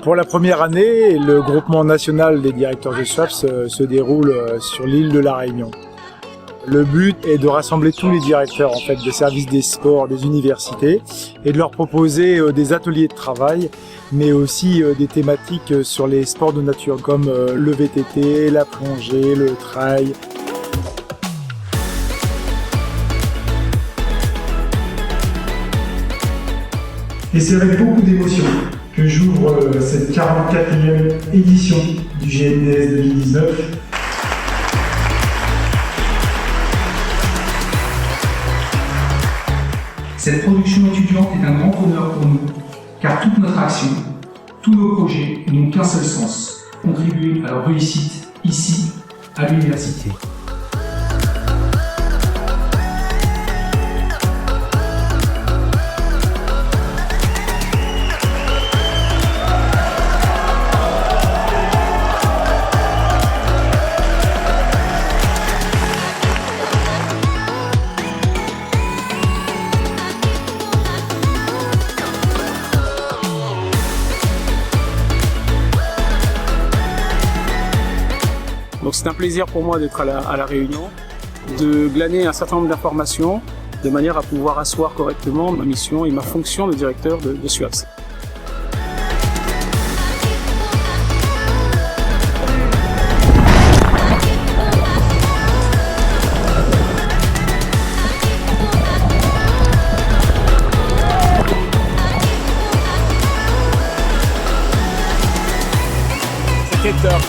Pour la première année, le groupement national des directeurs de SWAPS se déroule sur l'île de la Réunion. Le but est de rassembler tous les directeurs en fait, des services des sports, des universités et de leur proposer des ateliers de travail, mais aussi des thématiques sur les sports de nature comme le VTT, la plongée, le trail. Et c'est avec beaucoup d'émotion que j'ouvre cette 44e édition du GNDS 2019. Cette production étudiante est un grand honneur pour nous, car toute notre action, tous nos projets n'ont qu'un seul sens, contribuer à leur réussite ici, à l'université. Donc c'est un plaisir pour moi d'être à la réunion, de glaner un certain nombre d'informations de manière à pouvoir asseoir correctement ma mission et ma fonction de directeur de SWAPS. C'était top.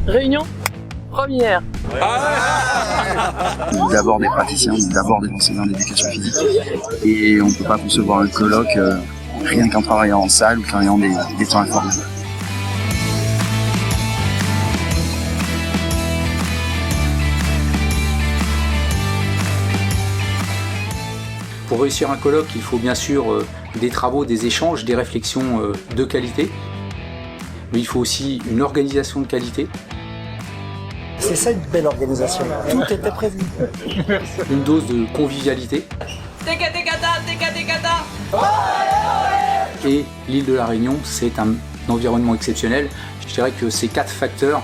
Réunion première. D'abord des praticiens, d'abord des enseignants d'éducation physique. Et on ne peut pas concevoir un colloque rien qu'en travaillant en salle ou qu'en ayant des temps informels. Pour réussir un colloque, il faut bien sûr des travaux, des échanges, des réflexions de qualité. Mais il faut aussi une organisation de qualité. C'est ça une belle organisation. Tout était prévu. Une dose de convivialité. Et l'île de la Réunion, c'est un environnement exceptionnel. Je dirais que ces 4 facteurs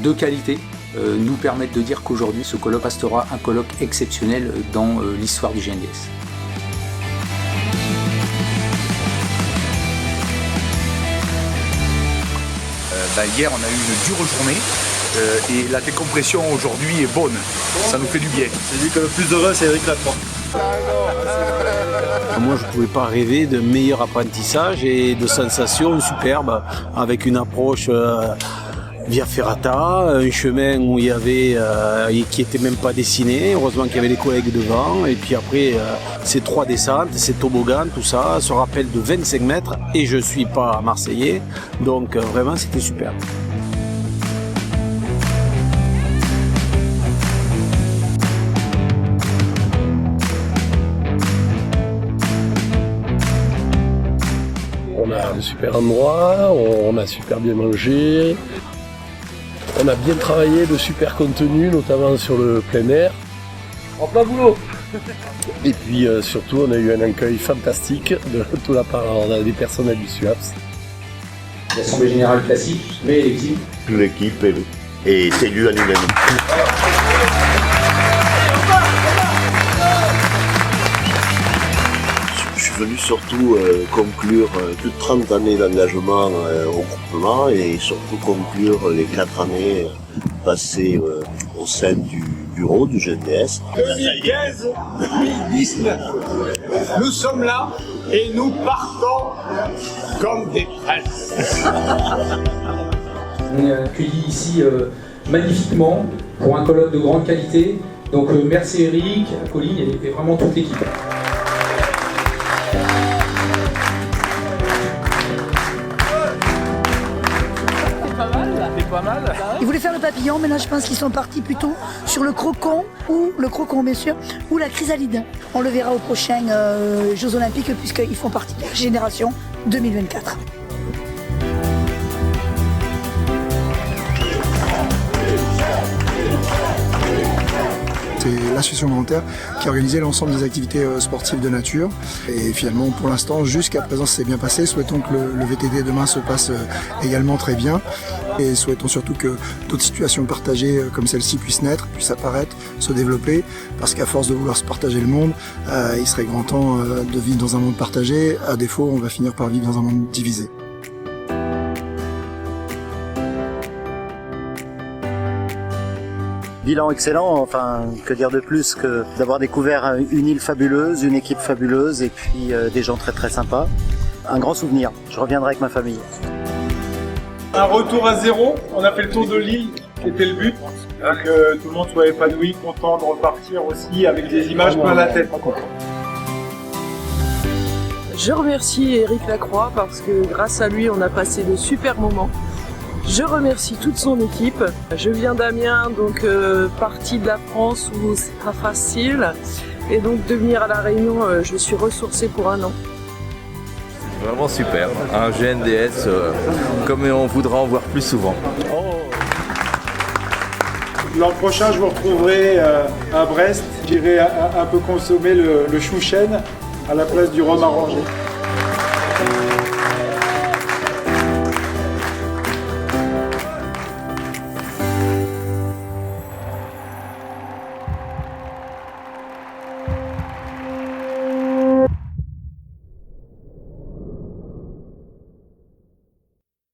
de qualité nous permettent de dire qu'aujourd'hui, ce colloque restera un colloque exceptionnel dans l'histoire du GNDS. Hier, on a eu une dure journée et la décompression aujourd'hui est bonne. Ça nous fait du bien. C'est dit que le plus heureux, c'est Eric Lacroix. Moi, je ne pouvais pas rêver de meilleur apprentissage et de sensations superbes avec une approche via ferrata, un chemin où il y avait qui était même pas dessiné. Heureusement qu'il y avait les collègues devant. Et puis après, ces 3 descentes, ces toboggans, tout ça, se rappelle de 25 mètres. Et je suis pas marseillais, donc vraiment c'était super. On a un super endroit, on a super bien mangé. On a bien travaillé de super contenu, notamment sur le plein air. En plein boulot. Et puis surtout, on a eu un accueil fantastique de toute la part des personnels du SWAPS. L'Assemblée générale classique, mais élective. L'équipe est élue à l'unanimité. Je suis venu surtout conclure plus de 30 années d'engagement au groupement et surtout conclure les 4 années passées au sein du bureau du GNDS. 2015-2019, nous sommes là et nous partons comme des princes. On est accueillis ici magnifiquement pour un colloque de grande qualité. Donc merci Eric, Colline et vraiment toute l'équipe. Ils voulaient faire le papillon, mais là je pense qu'ils sont partis plutôt sur le crocon, bien sûr, ou la chrysalide. On le verra aux prochains Jeux Olympiques puisqu'ils font partie de la génération 2024. C'est l'association Grand Air qui a organisé l'ensemble des activités sportives de nature. Et finalement, pour l'instant, jusqu'à présent, ça s'est bien passé. Souhaitons que le VTT demain se passe également très bien. Et souhaitons surtout que d'autres situations partagées comme celle-ci puissent naître, puissent apparaître, se développer. Parce qu'à force de vouloir se partager le monde, il serait grand temps de vivre dans un monde partagé. À défaut, on va finir par vivre dans un monde divisé. Bilan excellent, enfin que dire de plus que d'avoir découvert une île fabuleuse, une équipe fabuleuse et puis des gens très très sympas. Un grand souvenir, je reviendrai avec ma famille. Un retour à zéro, on a fait le tour de l'île, c'était le but. Que tout le monde soit épanoui, content de repartir aussi avec des images plein la tête. Je remercie Eric Lacroix parce que grâce à lui, on a passé de super moments. Je remercie toute son équipe. Je viens d'Amiens, donc partie de la France où c'est pas facile. Et donc de venir à La Réunion, je suis ressourcée pour un an. Vraiment super, un GNDS comme on voudra en voir plus souvent. L'an prochain, je vous retrouverai à Brest. J'irai un peu consommer le chou chêne à la place du rhum arrangé.